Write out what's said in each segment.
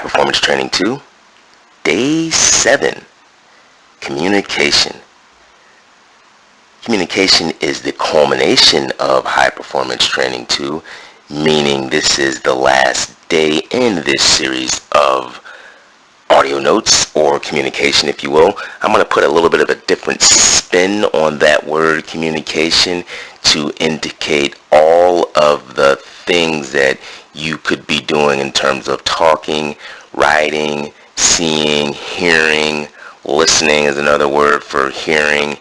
Performance Training 2, Day 7, Communication. Communication is the culmination of High Performance Training 2, meaning this is the last day in this series of audio notes or communication, if you will. I'm going to put a little bit of a different spin on that word communication to indicate all of the things that you could be doing in terms of talking, writing, seeing, hearing. Listening is another word for hearing,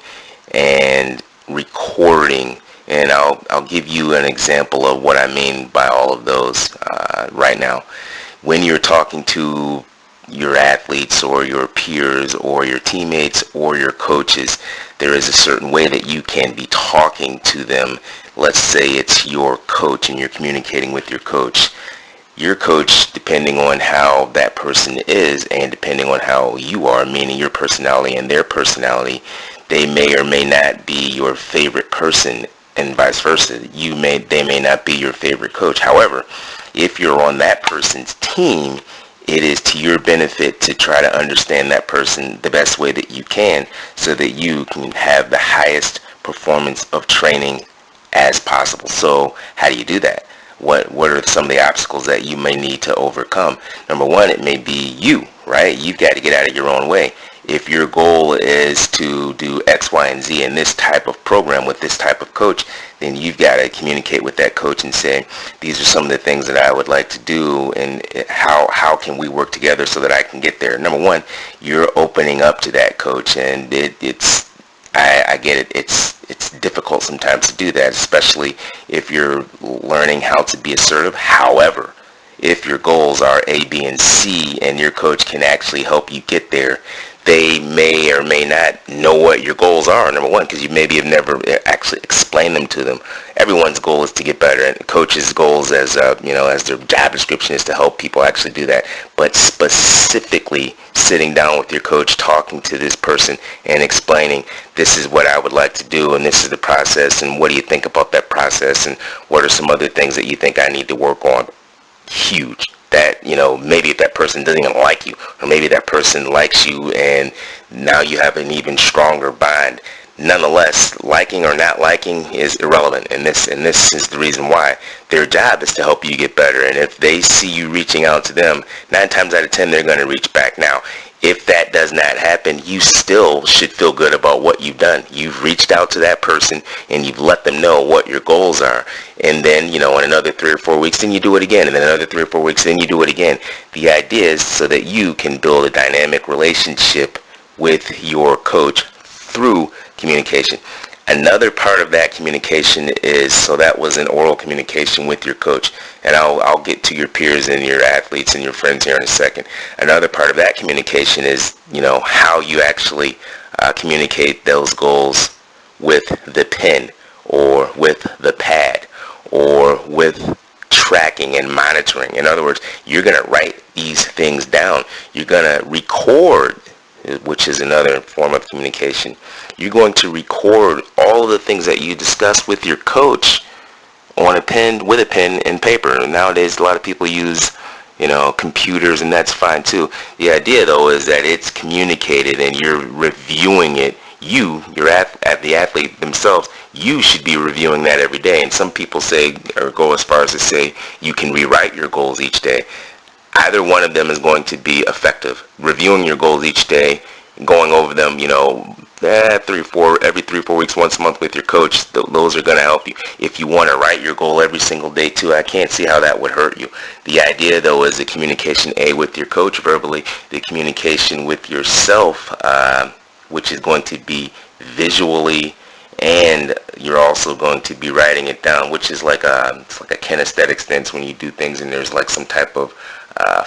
and recording. And I'll give you an example of what I mean by all of those right now. When you're talking to your athletes or your peers or your teammates or your coaches, there is a certain way that you can be talking to them. Let's say it's your coach and you're communicating with your coach. Your coach, depending on how that person is and depending on how you are, meaning your personality and their personality, they may or may not be your favorite person, and vice versa. They may not be your favorite coach. However, if you're on that person's team, it is to your benefit to try to understand that person the best way that you can so that you can have the highest performance of training as possible. So how do you do that? What are some of the obstacles that you may need to overcome? Number one, it may be you, right? You've got to get out of your own way. If your goal is to do X, Y, and Z in this type of program with this type of coach, then you've got to communicate with that coach and say, these are some of the things that I would like to do, and how can we work together so that I can get there? Number one, you're opening up to that coach, and I get it. It's difficult sometimes to do that, especially if you're learning how to be assertive. However, if your goals are A, B, and C, and your coach can actually help you get there, they may or may not know what your goals are, number one, because you maybe have never actually explained them to them. Everyone's goal is to get better, and coaches' goals as their job description is to help people actually do that. But specifically sitting down with your coach, talking to this person and explaining, this is what I would like to do, and this is the process, and what do you think about that process, and what are some other things that you think I need to work on? Huge. That, maybe if that person doesn't even like you, or maybe that person likes you and now you have an even stronger bond. Nonetheless, liking or not liking is irrelevant, and this is the reason why. Their job is to help you get better, and if they see you reaching out to them, 9 times out of 10 they're going to reach back. Now, if that does not happen, you still should feel good about what you've done. You've reached out to that person and you've let them know what your goals are. And then, in another 3 or 4 weeks, then you do it again. And then another 3 or 4 weeks, then you do it again. The idea is so that you can build a dynamic relationship with your coach through communication. Another part of that communication is, so that was an oral communication with your coach, and I'll get to your peers and your athletes and your friends here in a second. Another part of that communication is, how you actually communicate those goals with the pen or with the pad or with tracking and monitoring. In other words, you're going to write these things down. You're going to record, which is another form of communication. You're going to record all of the things that you discuss with your coach on a pen, with a pen and paper. And nowadays, a lot of people use, computers, and that's fine too. The idea, though, is that it's communicated and you're reviewing it. The athlete themselves, you should be reviewing that every day. And some people say, or go as far as to say, you can rewrite your goals each day. Either one of them is going to be effective. Reviewing your goals each day, going over them, every 3 or 4 weeks, once a month with your coach, those are going to help you. If you want to write your goal every single day too, I can't see how that would hurt you. The idea, though, is the communication, with your coach verbally, the communication with yourself, which is going to be visually, and you're also going to be writing it down, which is like a kinesthetic sense when you do things and there's like some type of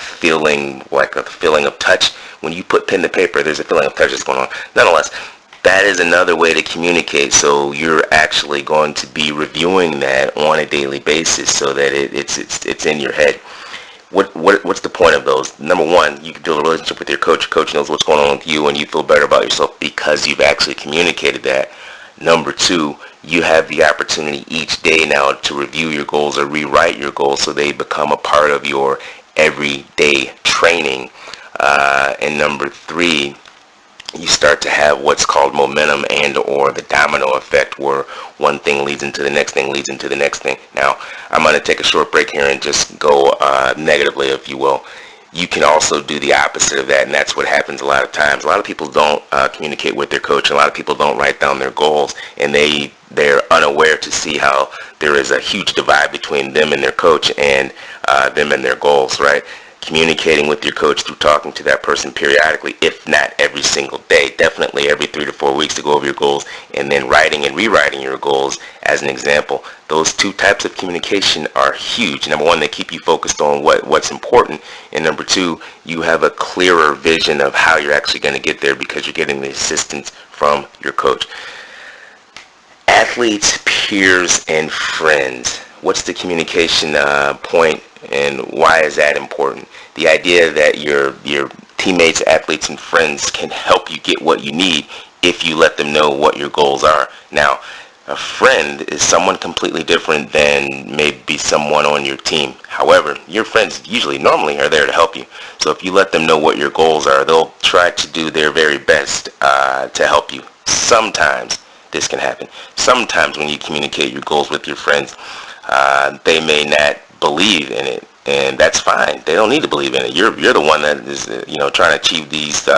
feeling, like a feeling of touch. When you put pen to paper, there's a feeling of touch that's going on. Nonetheless, that is another way to communicate. So you're actually going to be reviewing that on a daily basis so that it's in your head. What's the point of those? Number one, you can build a relationship with your coach. Your coach knows what's going on with you, and you feel better about yourself because you've actually communicated that. Number two, you have the opportunity each day now to review your goals or rewrite your goals so they become a part of your everyday training. And number 3, you start to have what's called momentum and or the domino effect, where one thing leads into the next thing, leads into the next thing. Now, I'm going to take a short break here and just go negatively, if you will. You can also do the opposite of that, and that's what happens a lot of times. A lot of people don't communicate with their coach. A lot of people don't write down their goals, and they're unaware to see how there is a huge divide between them and their coach and them and their goals, right? Communicating with your coach through talking to that person periodically, if not every single day, definitely every 3 to 4 weeks to go over your goals, and then writing and rewriting your goals as an example. Those 2 types of communication are huge. Number 1, they keep you focused on what's important, and number 2, you have a clearer vision of how you're actually going to get there because you're getting the assistance from your coach. Athletes, peers, and friends. What's the communication point, and why is that important? The idea that your teammates, athletes, and friends can help you get what you need if you let them know what your goals are. Now, a friend is someone completely different than maybe someone on your team. However, your friends normally are there to help you. So if you let them know what your goals are, they'll try to do their very best to help you. Sometimes this can happen. Sometimes when you communicate your goals with your friends, they may not believe in it, and that's fine. They don't need to believe in it. You're the one that is trying to achieve these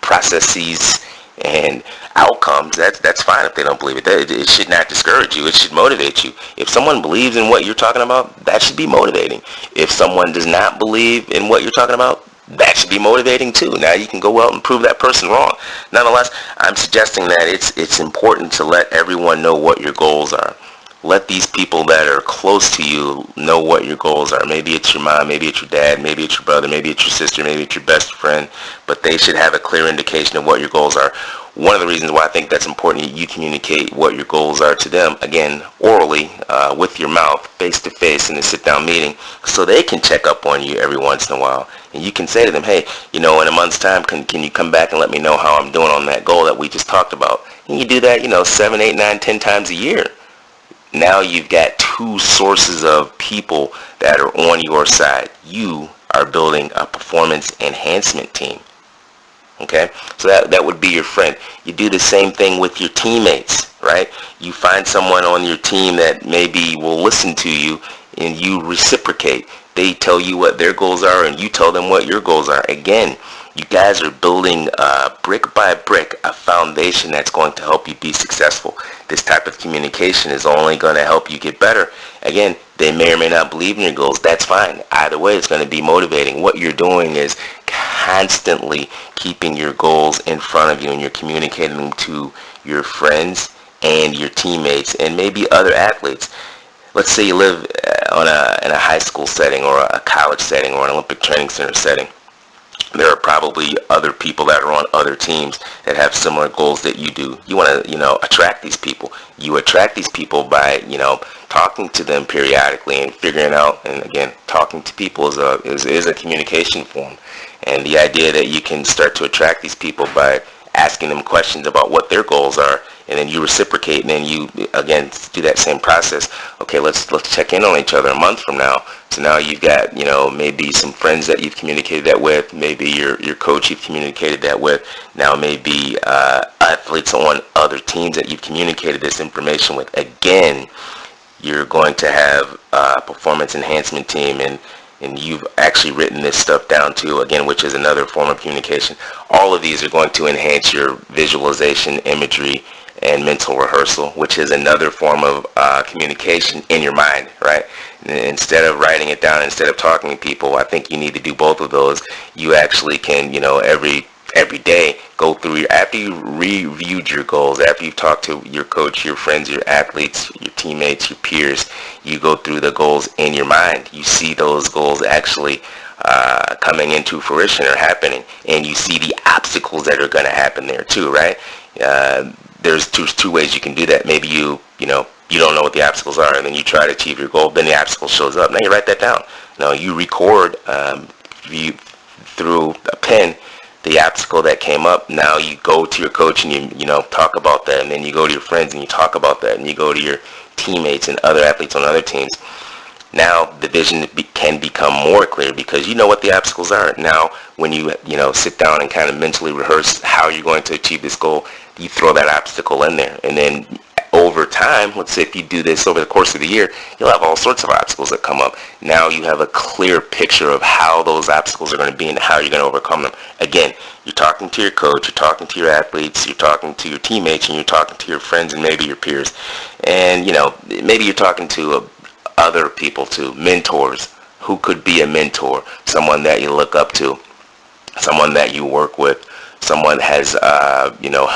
processes and outcomes. That's fine if they don't believe it. It should not discourage you. It should motivate you. If someone believes in what you're talking about, that should be motivating. If someone does not believe in what you're talking about, that should be motivating too. Now you can go out and prove that person wrong. Nonetheless, I'm suggesting that it's important to let everyone know what your goals are. Let these people that are close to you know what your goals are. Maybe it's your mom, maybe it's your dad, maybe it's your brother, maybe it's your sister, maybe it's your best friend, but they should have a clear indication of what your goals are. One of the reasons why I think that's important, you communicate what your goals are to them, again, orally, with your mouth, face-to-face in a sit-down meeting, so they can check up on you every once in a while. And you can say to them, hey, in a month's time, can you come back and let me know how I'm doing on that goal that we just talked about? And you do that, 7, 8, 9, 10 times a year. Now you've got 2 sources of people that are on your side. You are building a performance enhancement team. Okay? So that would be your friend. You do the same thing with your teammates, right? You find someone on your team that maybe will listen to you, and you reciprocate. They tell you what their goals are, and you tell them what your goals are. Again, you guys are building brick by brick a foundation that's going to help you be successful. This type of communication is only going to help you get better. Again, they may or may not believe in your goals. That's fine. Either way, it's going to be motivating. What you're doing is constantly keeping your goals in front of you, and you're communicating them to your friends and your teammates and maybe other athletes. Let's say you live in a high school setting or a college setting or an Olympic Training Center setting. There are probably other people that are on other teams that have similar goals that you do. You want to, attract these people. You attract these people by, talking to them periodically and figuring out, and again, talking to people is a communication form. And the idea that you can start to attract these people by asking them questions about what their goals are, and then you reciprocate, and then you, again, do that same process. Okay, let's check in on each other a month from now. So now you've got, maybe some friends that you've communicated that with, maybe your coach you've communicated that with, now maybe athletes on other teams that you've communicated this information with. Again, you're going to have a performance enhancement team, and you've actually written this stuff down too, again, which is another form of communication. All of these are going to enhance your visualization, imagery, and mental rehearsal, which is another form of communication in your mind, right? Instead of writing it down, instead of talking to people, I think you need to do both of those. You actually can, every day go through after you reviewed your goals, after you've talked to your coach, your friends, your athletes, your teammates, your peers, you go through the goals in your mind. You see those goals actually coming into fruition or happening, and you see the obstacles that are going to happen there too, right? There's two ways you can do that. Maybe you don't know what the obstacles are, and then you try to achieve your goal, then the obstacle shows up. Now you write that down. Now you record through a pen the obstacle that came up. Now you go to your coach and you talk about that, and then you go to your friends and you talk about that, and you go to your teammates and other athletes on other teams. Now the vision can become more clear because you know what the obstacles are. Now when you sit down and kind of mentally rehearse how you're going to achieve this goal, you throw that obstacle in there, and then over time, let's say if you do this over the course of the year, you'll have all sorts of obstacles that come up. Now you have a clear picture of how those obstacles are going to be and how you're going to overcome them. Again, you're talking to your coach, you're talking to your athletes, you're talking to your teammates, and you're talking to your friends and maybe your peers. And, maybe you're talking to other people too, mentors. Who could be a mentor? Someone that you look up to, someone that you work with, someone has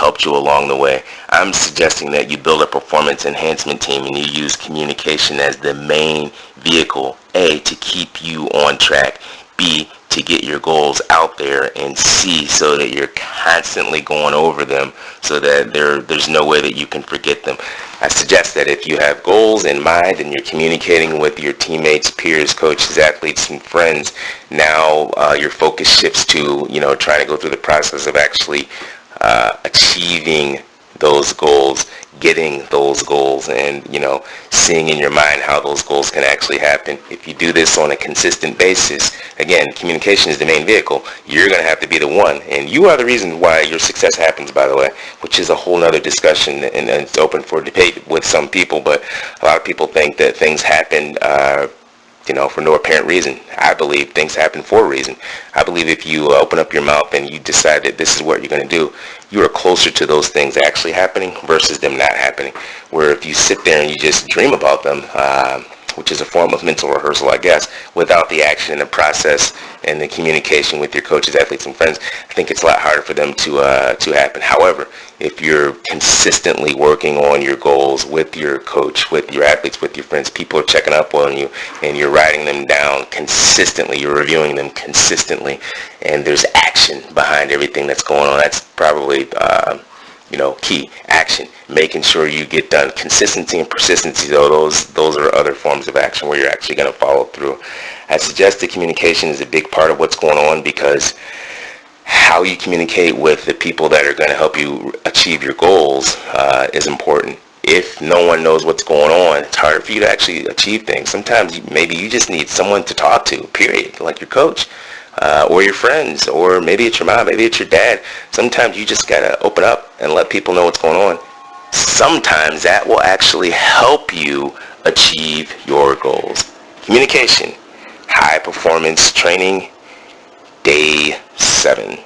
helped you along the way. I'm suggesting that you build a performance enhancement team and you use communication as the main vehicle, A, to keep you on track, B, to get your goals out there, and C, so that you're constantly going over them so that there's no way that you can forget them. I suggest that if you have goals in mind and you're communicating with your teammates, peers, coaches, athletes, and friends, now your focus shifts to, trying to go through the process of actually achieving those goals, getting those goals, and seeing in your mind how those goals can actually happen. If you do this on a consistent basis, again, communication is the main vehicle. You're going to have to be the one, and you are the reason why your success happens, by the way, which is a whole nother discussion, and it's open for debate with some people. But a lot of people think that things happen for no apparent reason. I believe things happen for a reason. I believe if you open up your mouth and you decide that this is what you're going to do, you are closer to those things actually happening versus them not happening. Where if you sit there and you just dream about them, which is a form of mental rehearsal, I guess, without the action and the process and the communication with your coaches, athletes, and friends, I think it's a lot harder for them to happen. However, if you're consistently working on your goals with your coach, with your athletes, with your friends, people are checking up on you, and you're writing them down consistently, you're reviewing them consistently, and there's action behind everything that's going on. That's probably key. Action, making sure you get done. Consistency and persistency, though, those are other forms of action where you're actually going to follow through. I suggest that communication is a big part of what's going on, because how you communicate with the people that are going to help you achieve your goals is important. If no one knows what's going on, it's harder for you to actually achieve things. Sometimes maybe you just need someone to talk to, period, like your coach. Or your friends, or maybe it's your mom, maybe it's your dad. Sometimes you just gotta open up and let people know what's going on. Sometimes that will actually help you achieve your goals. Communication, high performance training, day 7.